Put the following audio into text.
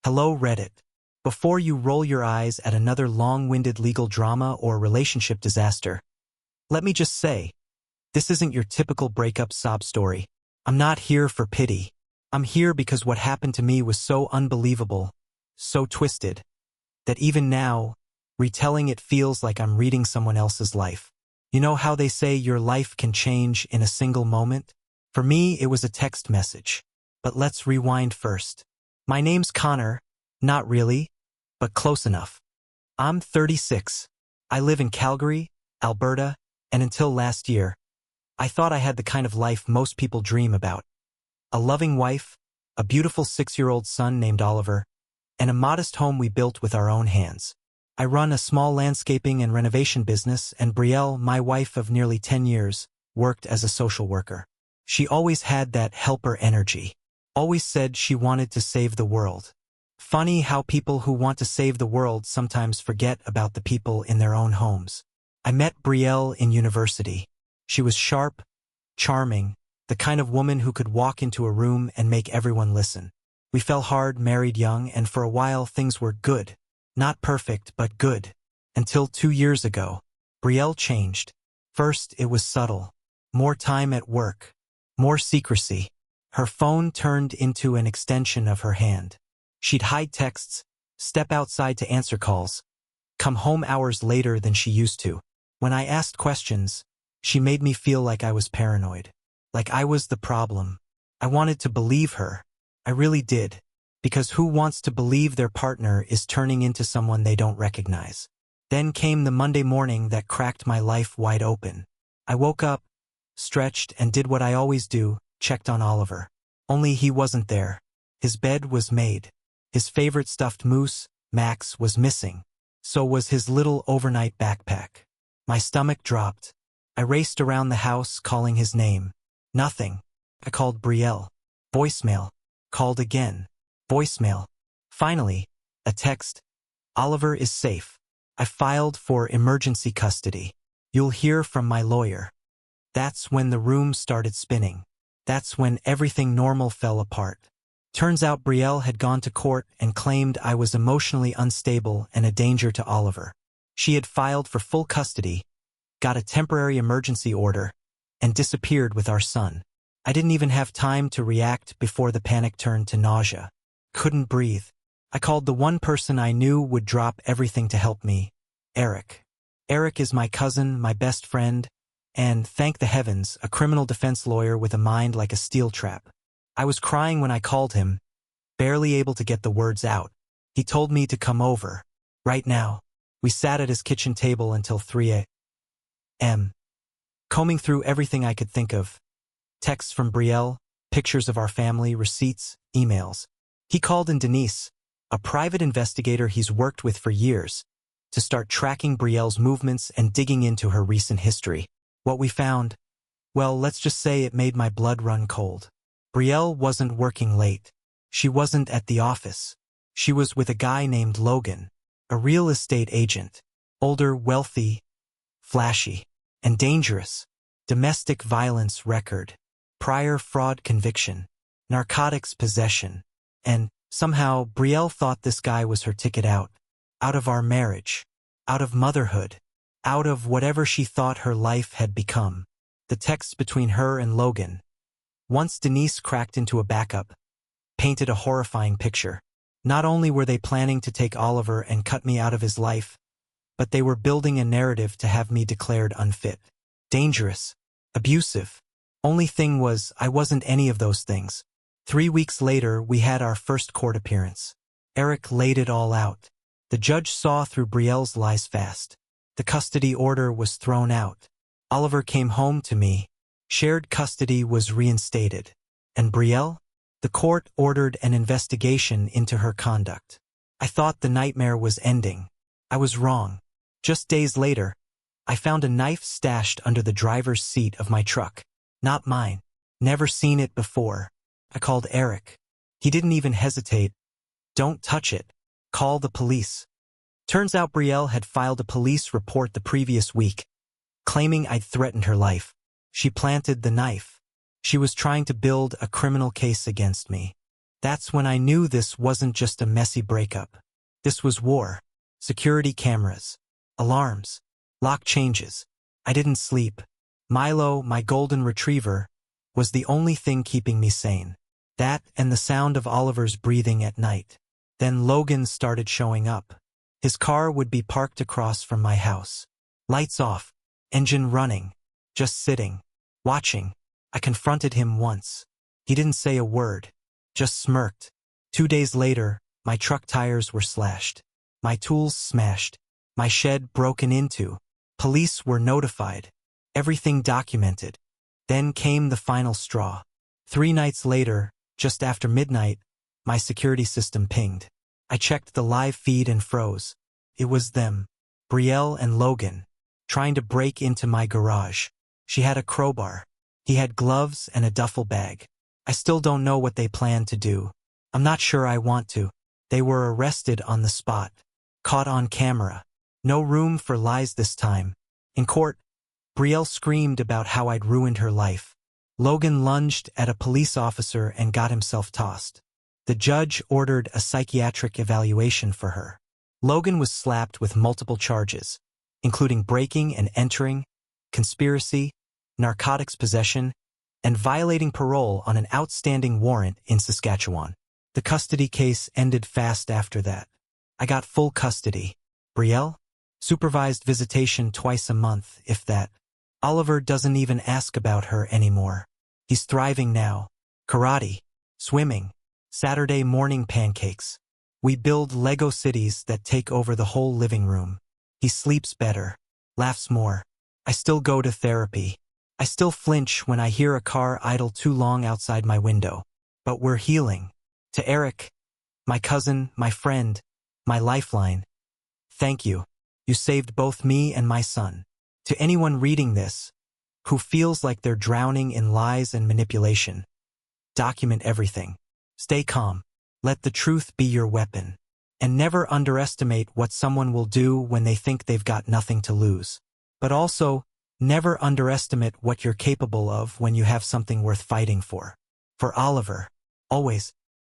Hello, Reddit. Before you roll your eyes at another long-winded legal drama or relationship disaster, let me just say, this isn't your typical breakup sob story. I'm not here for pity. I'm here because what happened to me was so unbelievable, so twisted, that even now, retelling it feels like I'm reading someone else's life. You know how they say your life can change in a single moment? For me, it was a text message. But let's rewind first. My name's Connor. Not really, but close enough. I'm 36. I live in Calgary, Alberta, and until last year, I thought I had the kind of life most people dream about. A loving wife, a beautiful 6-year-old son named Oliver, and a modest home we built with our own hands. I run a small landscaping and renovation business, and Brielle, my wife of nearly 10 years, worked as a social worker. She always had that helper energy. Always said she wanted to save the world. Funny how people who want to save the world sometimes forget about the people in their own homes. I met Brielle in university. She was sharp, charming, the kind of woman who could walk into a room and make everyone listen. We fell hard, married young, and for a while things were good. Not perfect, but good. Until 2 years ago, Brielle changed. First, it was subtle. More time at work. More secrecy. Her phone turned into an extension of her hand. She'd hide texts, step outside to answer calls, come home hours later than she used to. When I asked questions, she made me feel like I was paranoid. Like I was the problem. I wanted to believe her. I really did. Because who wants to believe their partner is turning into someone they don't recognize? Then came the Monday morning that cracked my life wide open. I woke up, stretched, and did what I always do, checked on Oliver. Only he wasn't there. His bed was made. His favorite stuffed moose, Max, was missing. So was his little overnight backpack. My stomach dropped. I raced around the house calling his name. Nothing. I called Brielle. Voicemail. Called again. Voicemail. Finally, a text. Oliver is safe. I filed for emergency custody. You'll hear from my lawyer. That's when the room started spinning. That's when everything normal fell apart. Turns out Brielle had gone to court and claimed I was emotionally unstable and a danger to Oliver. She had filed for full custody, got a temporary emergency order, and disappeared with our son. I didn't even have time to react before the panic turned to nausea. Couldn't breathe. I called the one person I knew would drop everything to help me, Eric. Eric is my cousin, my best friend, and, thank the heavens, a criminal defense lawyer with a mind like a steel trap. I was crying when I called him, barely able to get the words out. He told me to come over. Right now. We sat at his kitchen table until 3 a.m., combing through everything I could think of. Texts from Brielle, pictures of our family, receipts, emails. He called in Denise, a private investigator he's worked with for years, to start tracking Brielle's movements and digging into her recent history. What we found, well, let's just say it made my blood run cold. Brielle wasn't working late. She wasn't at the office. She was with a guy named Logan, a real estate agent. Older, wealthy, flashy, and dangerous. Domestic violence record. Prior fraud conviction. Narcotics possession. And, somehow, Brielle thought this guy was her ticket out. Out of our marriage. Out of motherhood. Out of whatever she thought her life had become. The texts between her and Logan. Once Denise cracked into a backup, painted a horrifying picture. Not only were they planning to take Oliver and cut me out of his life, but they were building a narrative to have me declared unfit. Dangerous. Abusive. Only thing was, I wasn't any of those things. 3 weeks later, we had our first court appearance. Eric laid it all out. The judge saw through Brielle's lies fast. The custody order was thrown out. Oliver came home to me. Shared custody was reinstated. And Brielle? The court ordered an investigation into her conduct. I thought the nightmare was ending. I was wrong. Just days later, I found a knife stashed under the driver's seat of my truck. Not mine. Never seen it before. I called Eric. He didn't even hesitate. Don't touch it. Call the police. Turns out Brielle had filed a police report the previous week, claiming I'd threatened her life. She planted the knife. She was trying to build a criminal case against me. That's when I knew this wasn't just a messy breakup. This was war. Security cameras. Alarms. Lock changes. I didn't sleep. Milo, my golden retriever, was the only thing keeping me sane. That and the sound of Oliver's breathing at night. Then Logan started showing up. His car would be parked across from my house. Lights off. Engine running. Just sitting. Watching. I confronted him once. He didn't say a word. Just smirked. 2 days later, my truck tires were slashed. My tools smashed. My shed broken into. Police were notified. Everything documented. Then came the final straw. 3 nights later, just after midnight, my security system pinged. I checked the live feed and froze. It was them, Brielle and Logan, trying to break into my garage. She had a crowbar. He had gloves and a duffel bag. I still don't know what they planned to do. I'm not sure I want to. They were arrested on the spot. Caught on camera. No room for lies this time. In court, Brielle screamed about how I'd ruined her life. Logan lunged at a police officer and got himself tossed. The judge ordered a psychiatric evaluation for her. Logan was slapped with multiple charges, including breaking and entering, conspiracy, narcotics possession, and violating parole on an outstanding warrant in Saskatchewan. The custody case ended fast after that. I got full custody. Brielle? Supervised visitation twice a month, if that. Oliver doesn't even ask about her anymore. He's thriving now. Karate, swimming, Saturday morning pancakes. We build Lego cities that take over the whole living room. He sleeps better, laughs more. I still go to therapy. I still flinch when I hear a car idle too long outside my window. But we're healing. To Eric, my cousin, my friend, my lifeline. Thank you. You saved both me and my son. To anyone reading this, who feels like they're drowning in lies and manipulation, document everything. Stay calm. Let the truth be your weapon. And never underestimate what someone will do when they think they've got nothing to lose. But also, never underestimate what you're capable of when you have something worth fighting for. For Oliver, always,